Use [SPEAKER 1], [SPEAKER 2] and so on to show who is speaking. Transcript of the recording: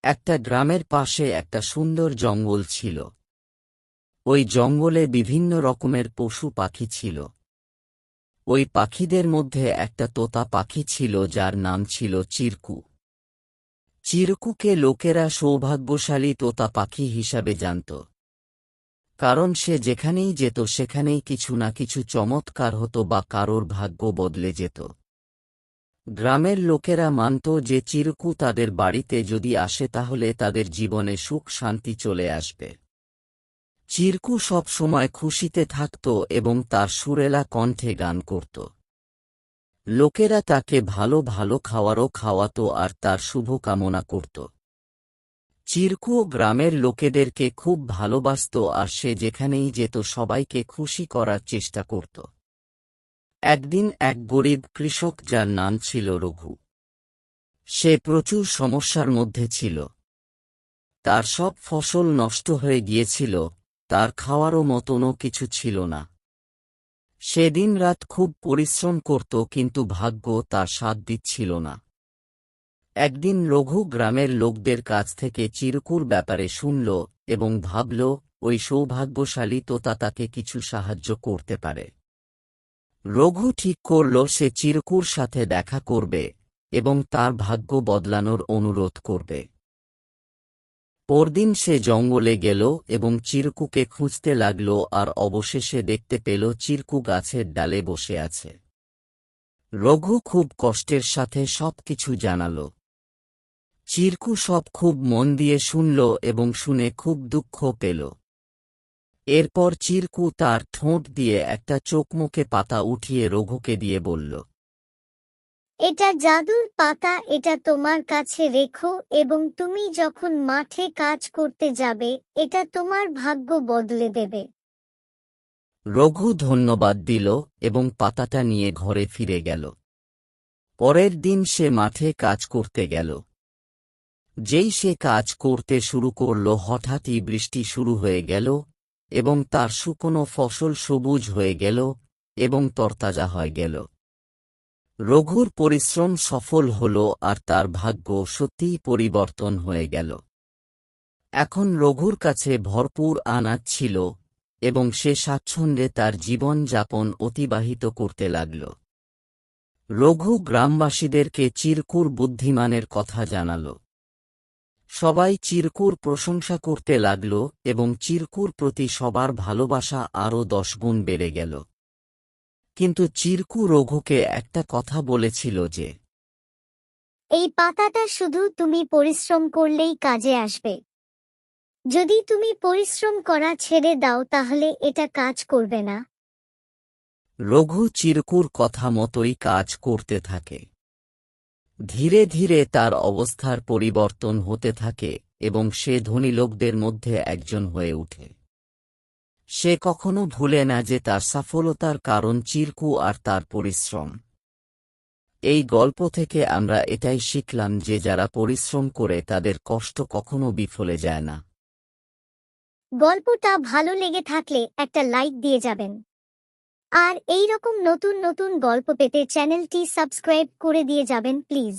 [SPEAKER 1] একটা গ্রামের পাশে একটা সুন্দর জঙ্গল ছিল। ওই জঙ্গলে বিভিন্ন রকমের পশু পাখি ছিল। ওই পাখিদের মধ্যে একটা তোতা পাখি ছিল যার নাম ছিল চিরকু। চিরকুকে লোকেরা সৌভাগ্যশালী তোতা পাখি হিসাবে জানত, কারণ সে যেখানেই যেত সেখানেই কিছু না কিছু চমৎকার হতো বা কারোর ভাগ্য বদলে যেত। গ্রামের লোকেরা মানত যে চিরকু তাদের বাড়িতে যদি আসে তাহলে তাদের জীবনে সুখ শান্তি চলে আসবে। চিরকু সব সময় খুশিতে থাকত এবং তার সুরেলা কণ্ঠে গান করত। লোকেরা তাকে ভালো ভালো খাওয়ারও খাওয়াত আর তার শুভ কামনা করত। চিরকুও গ্রামের লোকেদেরকে খুব ভালোবাসত আর সে যেখানেই যেত সবাইকে খুশি করার চেষ্টা করত। একদিন এক গরিব কৃষক যার নাম ছিল রঘু, সে প্রচুর সমস্যার মধ্যে ছিল। তার সব ফসল নষ্ট হয়ে গিয়েছিল, তার খাওয়ারও মতনও কিছু ছিল না। সেদিন রাত খুব পরিশ্রম করত কিন্তু ভাগ্য তার সাথ দিচ্ছিল না। একদিন রঘু গ্রামের লোকদের কাছ থেকে চিরকুর ব্যাপারে শুনল এবং ভাবল ওই সৌভাগ্যশালী তোতা তাকে কিছু সাহায্য করতে পারে। রঘু ঠিক করল সে চিরকুর সাথে দেখা করবে এবং তার ভাগ্য বদলানোর অনুরোধ করবে। পরদিন সে জঙ্গলে গেল এবং চিরকুকে খুঁজতে লাগল আর অবশেষে দেখতে পেল চিরকু গাছের ডালে বসে আছে। রঘু খুব কষ্টের সাথে সবকিছু জানাল। চিরকু সব খুব মন দিয়ে শুনল এবং শুনে খুব দুঃখ পেল। এরপর চিরকু তার ঠোঁট দিয়ে একটা চোখমুখে পাতা উঠিয়ে রঘুকে দিয়ে বলল,
[SPEAKER 2] এটা জাদুর পাতা, এটা তোমার কাছে রেখো এবং তুমি যখন মাঠে কাজ করতে যাবে এটা তোমার ভাগ্য বদলে দেবে।
[SPEAKER 1] রঘু ধন্যবাদ দিল এবং পাতাটা নিয়ে ঘরে ফিরে গেল। পরের দিন সে মাঠে কাজ করতে গেল। যেই সে কাজ করতে শুরু করল হঠাৎই বৃষ্টি শুরু হয়ে গেল এবং তার শুকনো ফসল সবুজ হয়ে গেল এবং তরতাজা হয়ে গেল। রঘুর পরিশ্রম সফল হল আর তার ভাগ্য সত্যিই পরিবর্তন হয়ে গেল। এখন রঘুর কাছে ভরপুর আনাজ ছিল এবং সে স্বাচ্ছন্দ্যে তার জীবন যাপন অতিবাহিত করতে লাগল। রঘু গ্রামবাসীদেরকে চিরকুর বুদ্ধিমানের কথা জানাল। সবাই চিরকুর প্রশংসা করতে লাগল এবং চিরকুর প্রতি সবার ভালোবাসা আরও 10 গুণ বেড়ে গেল। কিন্তু চিরকু রঘুকে একটা কথা বলেছিল যে
[SPEAKER 2] এই পাতাটা শুধু তুমি পরিশ্রম করলেই কাজে আসবে। যদি তুমি পরিশ্রম করা ছেড়ে দাও তাহলে এটা কাজ করবে না।
[SPEAKER 1] রঘু চিরকুর কথা মতোই কাজ করতে থাকে। ধীরে ধীরে তার অবস্থার পরিবর্তন হতে থাকে এবং সে ধনী লোকদের মধ্যে একজন হয়ে ওঠে। সে কখনো ভুলে না যে তার সফলতার কারণ চিরকু আর তার পরিশ্রম। এই গল্প থেকে আমরা এটাই শিখলাম যে যারা পরিশ্রম করে তাদের কষ্ট কখনো বিফলে যায় না।
[SPEAKER 2] গল্পটা ভালো লেগে থাকলে একটা লাইক দিয়ে যাবেন আর এই রকম নতুন নতুন গল্প পেতে চ্যানেলটি সাবস্ক্রাইব করে দিয়ে যাবেন প্লিজ।